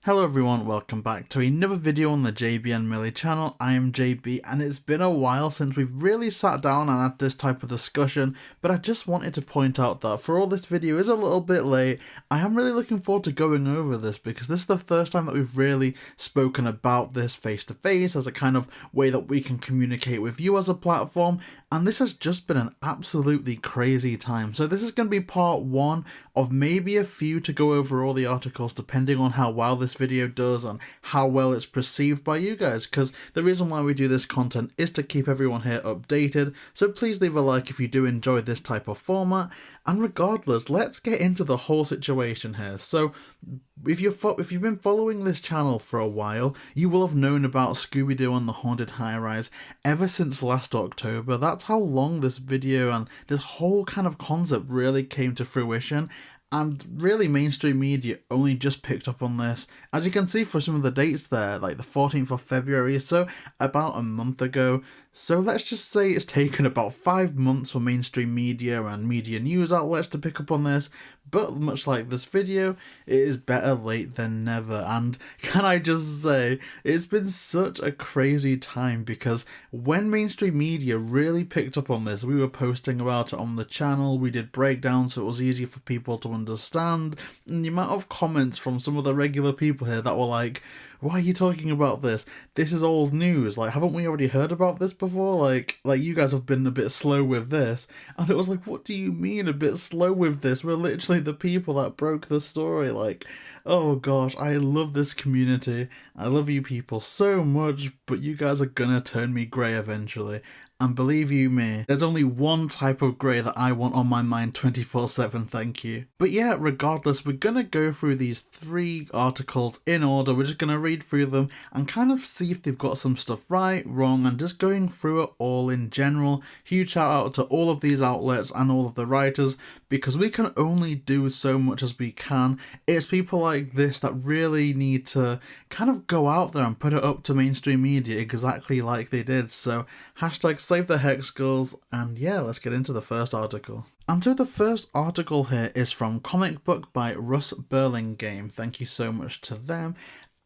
Hello everyone, welcome back to another video on the JayBee Milly channel. I am JayBee and it's been a while since we've really sat down and had this type of discussion, but I just wanted to point out that for all this video is a little bit late, I am really looking forward to going over this because this is the first time that we've really spoken about this face to face as a kind of way that we can communicate with you as a platform, and this has just been an absolutely crazy time. So this is going to be part one of maybe a few to go over all the articles depending on how well this video does and how well it's perceived by you guys, because the reason why we do this content is to keep everyone here updated. So please leave a like if you do enjoy this type of format, and regardless, let's get into the whole situation here. So if you've been following this channel for a while, you will have known about Scooby-Doo and the Haunted High-Rise ever since last October. That's how long this video and this whole kind of concept really came to fruition. And really mainstream media only just picked up on this. As you can see for some of the dates there, like the 14th of February, so about a month ago. So let's just say it's taken about 5 months for mainstream media and media news outlets to pick up on this. But much like this video, it is better late than never. And can I just say, it's been such a crazy time because when mainstream media really picked up on this, we were posting about it on the channel, we did breakdowns so it was easy for people to understand, and the amount of comments from some of the regular people here that were like, why are you talking about this? This is old news. Like, haven't we already heard about this before? Like you guys have been a bit slow with this. And it was like, what do you mean a bit slow with this? We're literally the people that broke the story. Like, oh gosh, I love this community. I love you people so much, but you guys are gonna turn me grey eventually. And believe you me, there's only one type of grey that I want on my mind 24/7, thank you. But yeah, regardless, we're gonna go through these 3 articles in order. We're just gonna read through them and kind of see if they've got some stuff right, wrong, and just going through it all in general. Huge shout out to all of these outlets and all of the writers, because we can only do so much as we can. It's people like this that really need to kind of go out there and put it up to mainstream media exactly like they did. So hashtag save the Hex Girls, and yeah, let's get into the first article. And so the first article here is from ComicBook by Russ Burlingame. Thank you so much to them.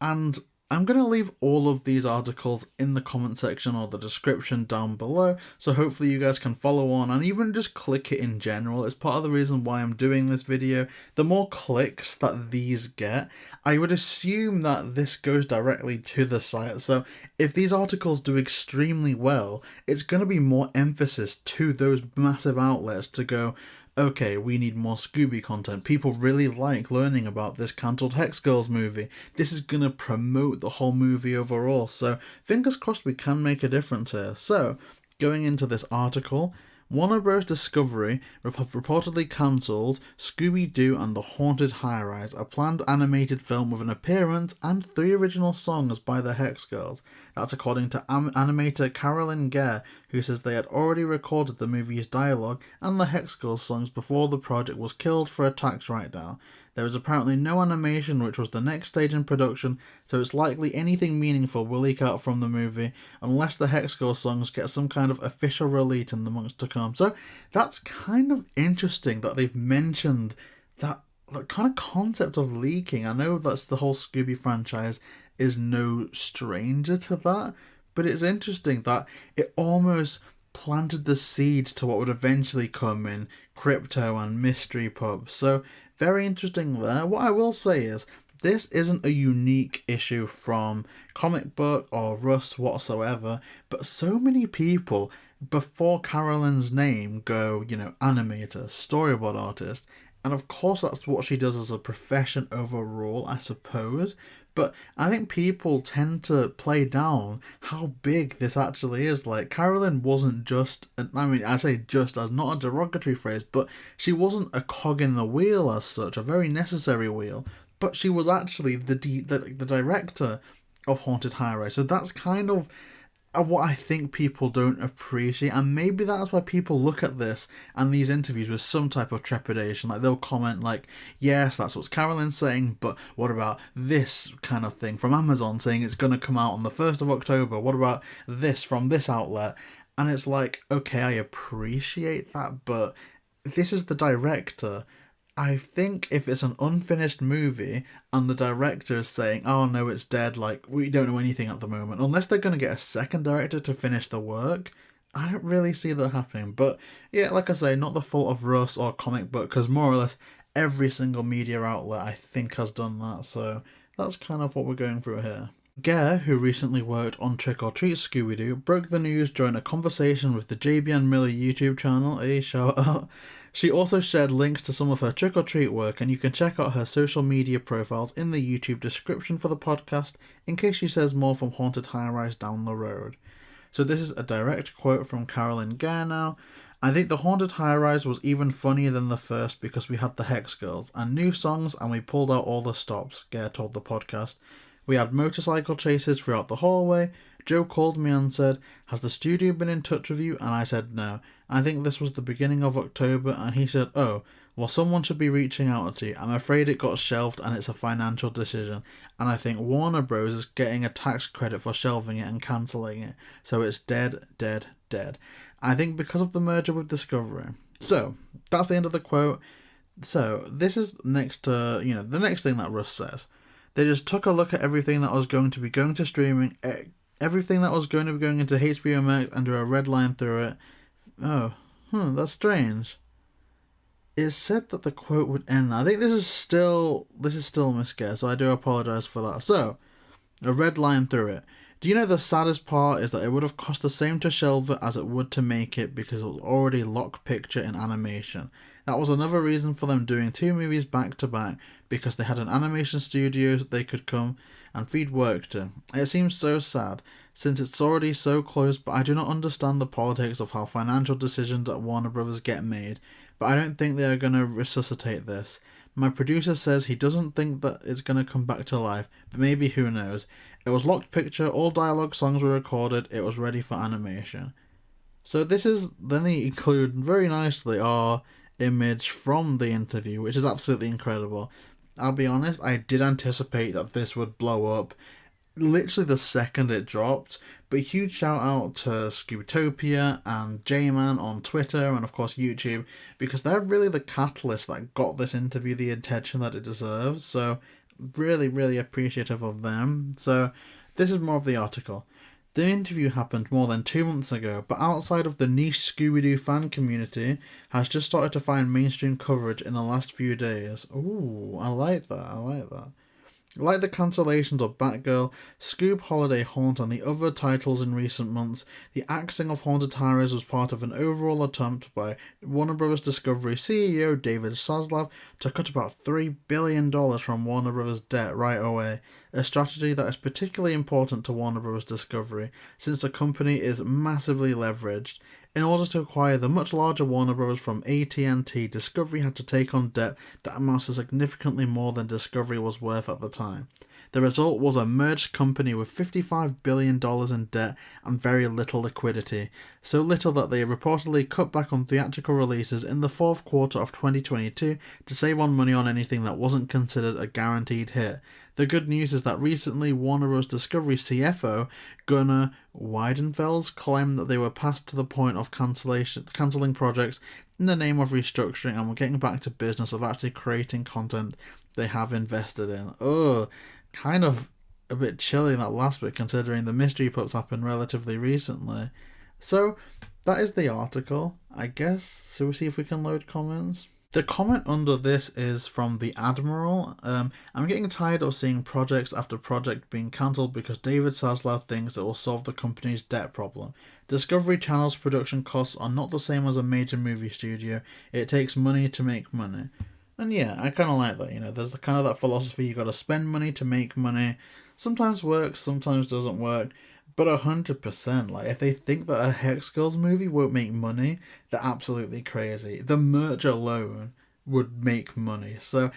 And I'm going to leave all of these articles in the comment section or the description down below, so hopefully you guys can follow on and even just click it in general. It's part of the reason why I'm doing this video. The more clicks that these get, I would assume that this goes directly to the site. So if these articles do extremely well, it's going to be more emphasis to those massive outlets to go, okay, we need more Scooby content. People really like learning about this cancelled Hex Girls movie. This is going to promote the whole movie overall. So fingers crossed we can make a difference here. So going into this article, Warner Bros. Discovery reportedly cancelled Scooby-Doo and the Haunted High-Rise, a planned animated film with an appearance and 3 original songs by the Hex Girls. That's according to animator Carolyn Gare, who says they had already recorded the movie's dialogue and the Hex Girls songs before the project was killed for a tax write-down. There is apparently no animation, which was the next stage in production, so it's likely anything meaningful will leak out from the movie, unless the Hex Girls songs get some kind of official release in the months to come. So that's kind of interesting that they've mentioned that kind of concept of leaking. I know that's the whole Scooby franchise is no stranger to that, but it's interesting that it almost planted the seeds to what would eventually come in crypto and mystery pubs. So very interesting there. What I will say is, this isn't a unique issue from ComicBook or Russ whatsoever, but so many people before Carolyn's name go, you know, animator, storyboard artist, and of course that's what she does as a profession overall, I suppose. But I think people tend to play down how big this actually is. Like, Carolyn wasn't just, I mean, I say just as not a derogatory phrase, but she wasn't a cog in the wheel as such, a very necessary wheel, but she was actually the director of Haunted High-Rise. So that's kind of what I think people don't appreciate, and maybe that's why people look at this and these interviews with some type of trepidation. Like, they'll comment like, yes, that's what Carolyn's saying, but what about this kind of thing from Amazon saying it's going to come out on the 1st of October? What about this from this outlet? And it's like, okay, I appreciate that, but this is the director, I think if it's an unfinished movie and the director is saying, oh no, it's dead, like, we don't know anything at the moment, unless they're going to get a second director to finish the work, I don't really see that happening. But yeah, like I say, not the fault of Russ or Comic Book, because more or less every single media outlet I think has done that, so that's kind of what we're going through here. Gare, who recently worked on Trick or Treat Scooby-Doo, broke the news during a conversation with the JayBee Milly YouTube channel, a shout out. She also shared links to some of her Trick or Treat work, and you can check out her social media profiles in the YouTube description for the podcast in case she says more from Haunted High Rise down the road. So this is a direct quote from Carolyn Gare now. I think the Haunted High Rise was even funnier than the first because we had the Hex Girls and new songs and we pulled out all the stops, Gare told the podcast. We had motorcycle chases throughout the hallway. Joe called me and said, has the studio been in touch with you? And I said no. I think this was the beginning of October, and he said, oh, well, someone should be reaching out to you. I'm afraid it got shelved and it's a financial decision. And I think Warner Bros. Is getting a tax credit for shelving it and cancelling it. So it's dead, dead, dead. I think because of the merger with Discovery. So, that's the end of the quote. So, this is next to, the next thing that Russ says. They just took a look at everything that was going to be going to streaming, everything that was going to be going into HBO Max and drew a red line through it. Oh, that's strange. It said that the quote would end there. I think this is still Miss Gare, so I do apologise for that. So, a red line through it. Do you know the saddest part is that it would have cost the same to shelve it as it would to make it because it was already locked picture in animation. That was another reason for them doing 2 movies back to back, because they had an animation studio they could come and feed work to. It seems so sad, since it's already so close, but I do not understand the politics of how financial decisions at Warner Bros. Get made, but I don't think they are going to resuscitate this. My producer says he doesn't think that it's going to come back to life, but maybe, who knows. It was locked picture, all dialogue songs were recorded, it was ready for animation. So this is, then they include very nicely our image from the interview, which is absolutely incredible. I'll be honest, I did anticipate that this would blow up literally the second it dropped, but huge shout out to Scoobtopia and J-Man on Twitter and of course YouTube, because they're really the catalyst that got this interview the attention that it deserves, so really, really appreciative of them. So this is more of the article. The interview happened more than 2 months ago, but outside of the niche Scooby-Doo fan community, has just started to find mainstream coverage in the last few days. Ooh, I like that. Like the cancellations of Batgirl, Scoob Holiday Haunt and the other titles in recent months, the axing of Haunted High Rise was part of an overall attempt by Warner Bros. Discovery CEO David Zaslav to cut about $3 billion from Warner Bros. Debt right away, a strategy that is particularly important to Warner Bros. Discovery, since the company is massively leveraged. In order to acquire the much larger Warner Bros. From AT&T, Discovery had to take on debt that amounts to significantly more than Discovery was worth at the time. The result was a merged company with $55 billion in debt and very little liquidity, so little that they reportedly cut back on theatrical releases in the fourth quarter of 2022 to save on money on anything that wasn't considered a guaranteed hit. The good news is that recently Warner Bros. Discovery CFO Gunnar Weidenfels claimed that they were past to the point of cancelling projects in the name of restructuring and were getting back to business of actually creating content they have invested in. Kind of a bit chilly that last bit considering the mystery pups happened relatively recently. So that is the article, I guess. So we'll see if we can load comments. The comment under this is from the Admiral. I'm getting tired of seeing projects after project being cancelled because David Zaslav thinks it will solve the company's debt problem. Discovery Channel's production costs are not the same as a major movie studio. It takes money to make money. And yeah, I kind of like that, there's kind of that philosophy, you got to spend money to make money. Sometimes works, sometimes doesn't work. But 100%, like, if they think that a Hex Girls movie won't make money, they're absolutely crazy. The merch alone would make money. So,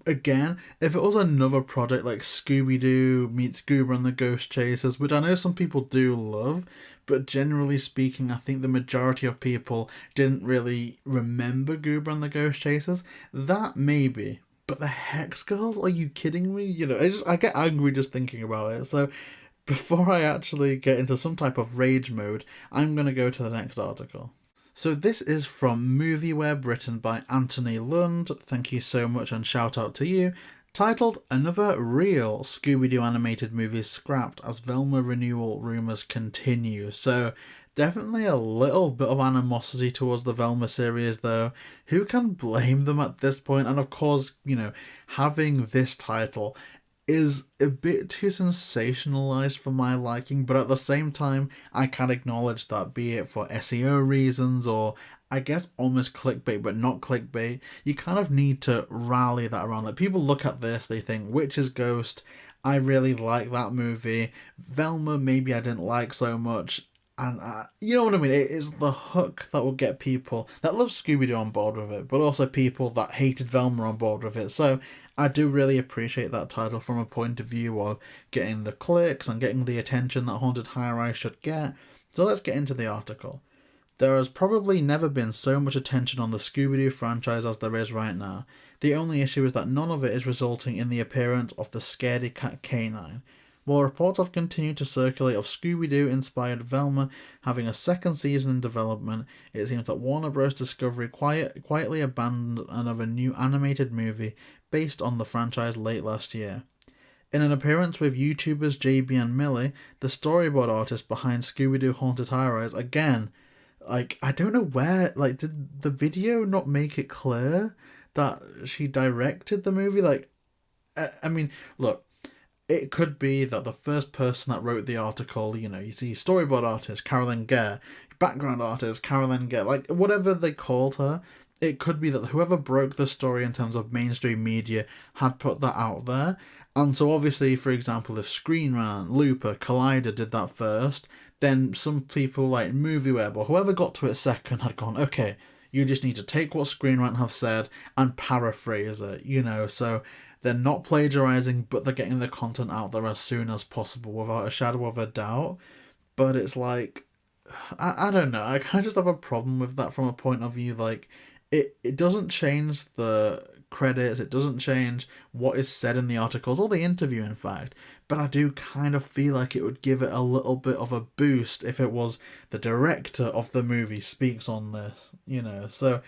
again, if it was another project like Scooby-Doo meets Goober and the Ghost Chasers, which I know some people do love, but generally speaking, I think the majority of people didn't really remember Goober and the Ghost Chasers, that maybe. But the Hex Girls? Are you kidding me? I get angry just thinking about it. So, before I actually get into some type of rage mode, I'm going to go to the next article. So this is from MovieWeb, written by Anthony Lund. Thank you so much and shout out to you. Titled, Another Real Scooby-Doo Animated Movie Scrapped as Velma renewal rumours continue. So definitely a little bit of animosity towards the Velma series though. Who can blame them at this point? And of course, you know, having this title is a bit too sensationalized for my liking, but at the same time, I can acknowledge that, be it for SEO reasons or I guess almost clickbait, but not clickbait, you kind of need to rally that around. Like, people look at this, they think, Witch's Ghost, I really like that movie. Velma, maybe I didn't like so much. And you know what I mean? It is the hook that will get people that love Scooby-Doo on board with it, but also people that hated Velma on board with it. So I do really appreciate that title from a point of view of getting the clicks and getting the attention that Haunted High Rise should get. So let's get into the article. There has probably never been so much attention on the Scooby-Doo franchise as there is right now. The only issue is that none of it is resulting in the appearance of the scaredy cat canine. While reports have continued to circulate of Scooby-Doo inspired Velma having a second season in development, it seems that Warner Bros. Discovery quietly abandoned another new animated movie based on the franchise late last year. In an appearance with YouTubers JayBee Milly, the storyboard artist behind Scooby-Doo Haunted High Rise, again, like, I don't know where, like, did the video not make it clear that she directed the movie? Like, I mean, look, it could be that the first person that wrote the article, you know, you see storyboard artist Carolyn Gare, background artist Carolyn Gare, like whatever they called her, it could be that whoever broke the story in terms of mainstream media had put that out there. And so obviously, for example, if Screen Rant, Looper, Collider did that first, then some people like MovieWeb or whoever got to it second had gone, okay, you just need to take what Screen Rant have said and paraphrase it, you know, so they're not plagiarizing, but they're getting the content out there as soon as possible without a shadow of a doubt. But it's like, I don't know, I kind of just have a problem with that from a point of view, like, it doesn't change the credits, it doesn't change what is said in the articles or the interview, in fact, but I do kind of feel like it would give it a little bit of a boost if it was the director of the movie speaks on this, you know, so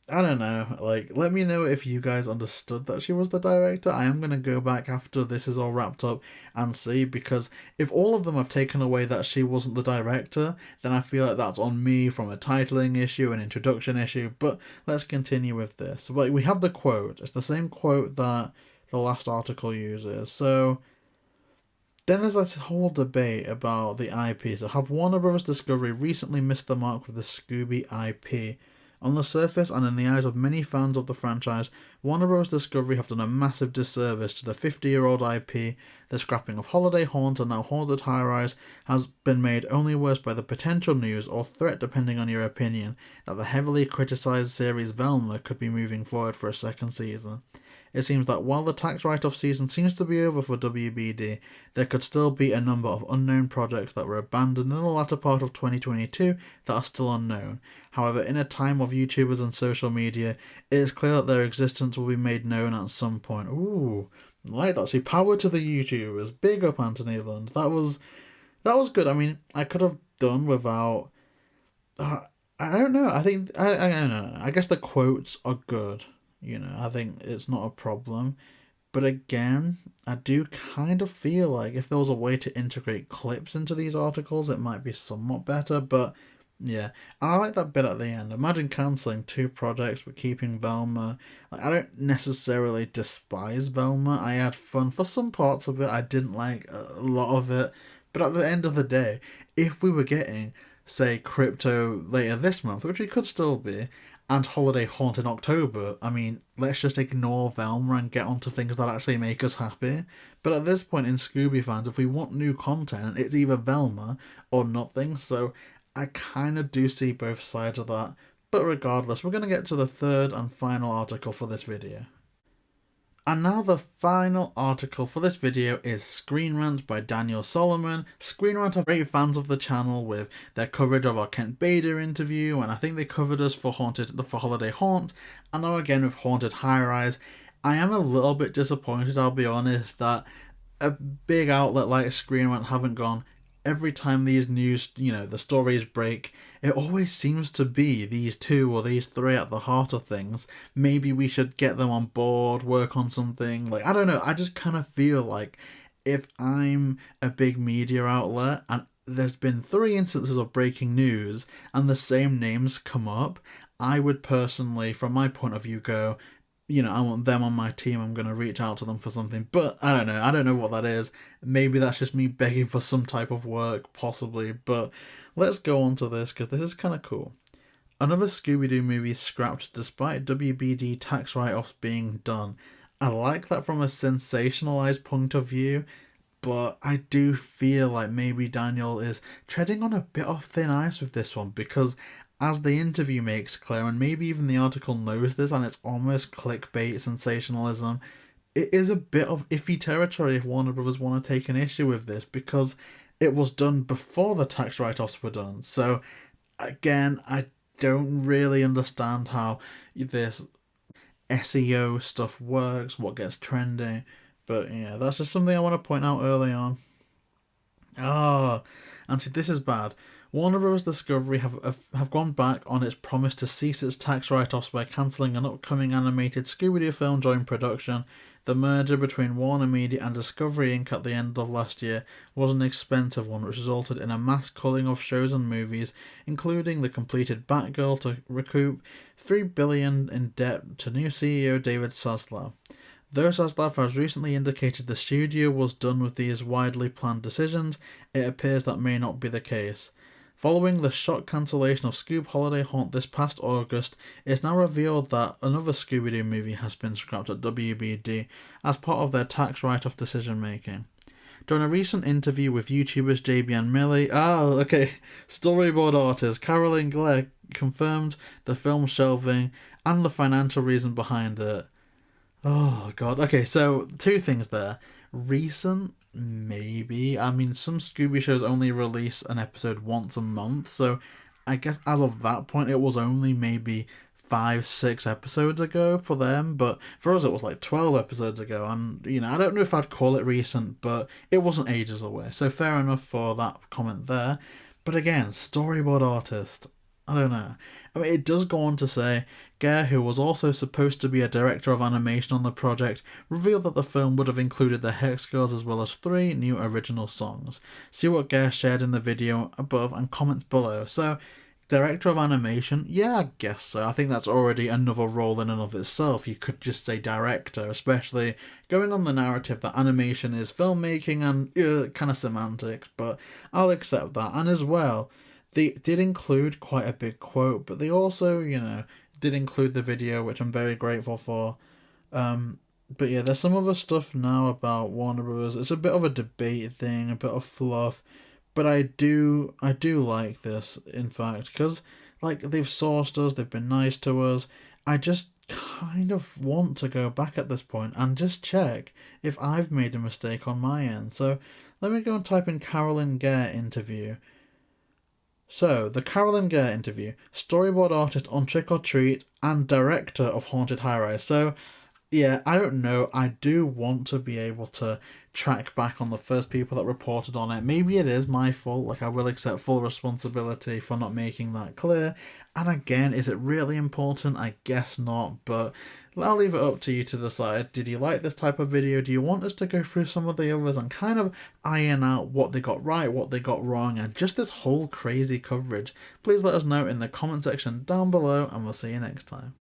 I don't know, like, let me know if you guys understood that she was the director. I am going to go back after this is all wrapped up and see, because if all of them have taken away that she wasn't the director, then I feel like that's on me from a titling issue, an introduction issue, but let's continue with this. Like, we have the quote. It's the same quote that the last article uses. So then there's this whole debate about the IP. So have Warner Bros. Discovery recently missed the mark with the Scooby IP? On the surface, and in the eyes of many fans of the franchise, Warner Bros. Discovery have done a massive disservice to the 50-year-old IP. The scrapping of Holiday Haunt and now Haunted High Rise has been made only worse by the potential news, or threat depending on your opinion, that the heavily criticised series Velma could be moving forward for a second season. It seems that while the tax write-off season seems to be over for WBD, there could still be a number of unknown projects that were abandoned in the latter part of 2022 that are still unknown. However, in a time of YouTubers and social media, it is clear that their existence will be made known at some point. Ooh, I like that. See, power to the YouTubers. Big up Anthony Lund. That was good. I mean, I could have done without... I don't know. I think... I don't know. I guess the quotes are good. You know, I think it's not a problem. But again, I do kind of feel like if there was a way to integrate clips into these articles, it might be somewhat better. But yeah, and I like that bit at the end. Imagine cancelling 2 projects but keeping Velma. Like, I don't necessarily despise Velma. I had fun for some parts of it. I didn't like a lot of it. But at the end of the day, if we were getting, say, Crypto later this month, which we could still be, and Holiday Haunt in October, I mean, let's just ignore Velma and get onto things that actually make us happy. But at this point in Scooby fans, if we want new content, it's either Velma or nothing, so I kind of do see both sides of that. But regardless, we're going to get to the third and final article for this video. And now the final article for this video is Screen Rant by Daniel Solomon. Screen Rant are great fans of the channel with their coverage of our Kent Bader interview, and I think they covered us for Holiday Haunt, and now again with Haunted High Rise. I am a little bit disappointed, I'll be honest, that a big outlet like Screen Rant haven't gone, every time these news, the stories break, it always seems to be these two or these three at the heart of things. Maybe we should get them on board, work on something. Like, I don't know, I just kind of feel like if I'm a big media outlet and there's been 3 instances of breaking news and the same names come up, I would personally, from my point of view, go, I want them on my team, I'm going to reach out to them for something. But I don't know what that is. Maybe that's just me begging for some type of work, possibly. But let's go on to this, because this is kind of cool. Another Scooby-Doo movie scrapped despite WBD tax write-offs being done. I like that from a sensationalized point of view, but I do feel like maybe Daniel is treading on a bit of thin ice with this one, because as the interview makes clear, and maybe even the article knows this, and it's almost clickbait sensationalism, it is a bit of iffy territory if Warner Brothers want to take an issue with this, because it was done before the tax write-offs were done. So again, I don't really understand how this SEO stuff works, what gets trending, but yeah, that's just something I want to point out early on. And see, this is bad. Warner Bros. Discovery have gone back on its promise to cease its tax write-offs by cancelling an upcoming animated Scooby-Doo film during production. The merger between Warner Media and Discovery Inc. at the end of last year was an expensive one, which resulted in a mass culling of shows and movies, including the completed Batgirl, to recoup $3 billion in debt to new CEO David Zaslav. Though Zaslav has recently indicated the studio was done with these widely planned decisions, it appears that may not be the case. Following the shock cancellation of Scoob Holiday Haunt this past August, it's now revealed that another Scooby-Doo movie has been scrapped at WBD as part of their tax write-off decision making. During a recent interview with YouTubers JayBee and Milly, storyboard artist Carolyn Glegg confirmed the film's shelving and the financial reason behind it. Oh god. Okay, so 2 things there. Recent, maybe. I mean, some Scooby shows only release an episode once a month, so I guess as of that point it was only maybe 5-6 episodes ago for them, but for us it was like 12 episodes ago, and I don't know if I'd call it recent, but it wasn't ages away, so fair enough for that comment there. But again, storyboard artist, I don't know. I mean, it does go on to say, Gare, who was also supposed to be a director of animation on the project, revealed that the film would have included the Hex Girls as well as 3 new original songs. See what Gare shared in the video above and comments below. So, director of animation? Yeah, I guess so. I think that's already another role in and of itself. You could just say director, especially going on the narrative that animation is filmmaking and kind of semantics, but I'll accept that. And as well, they did include quite a big quote, but they also, did include the video, which I'm very grateful for. But yeah, there's some other stuff now about Warner Bros. It's a bit of a debate thing, a bit of fluff, but I do like this, in fact, because they've sourced us, they've been nice to us. I just kind of want to go back at this point and just check if I've made a mistake on my end. So let me go and type in Carolyn Gare interview. So, the Carolyn Gare interview, storyboard artist on Trick or Treat and director of Haunted High Rise. So, yeah, I don't know. I do want to be able to track back on the first people that reported on it. Maybe it is my fault. I will accept full responsibility for not making that clear. And again, is it really important? I guess not, but I'll leave it up to you to decide. Did you like this type of video? Do you want us to go through some of the others and kind of iron out what they got right, what they got wrong, and just this whole crazy coverage? Please let us know in the comment section down below, and we'll see you next time.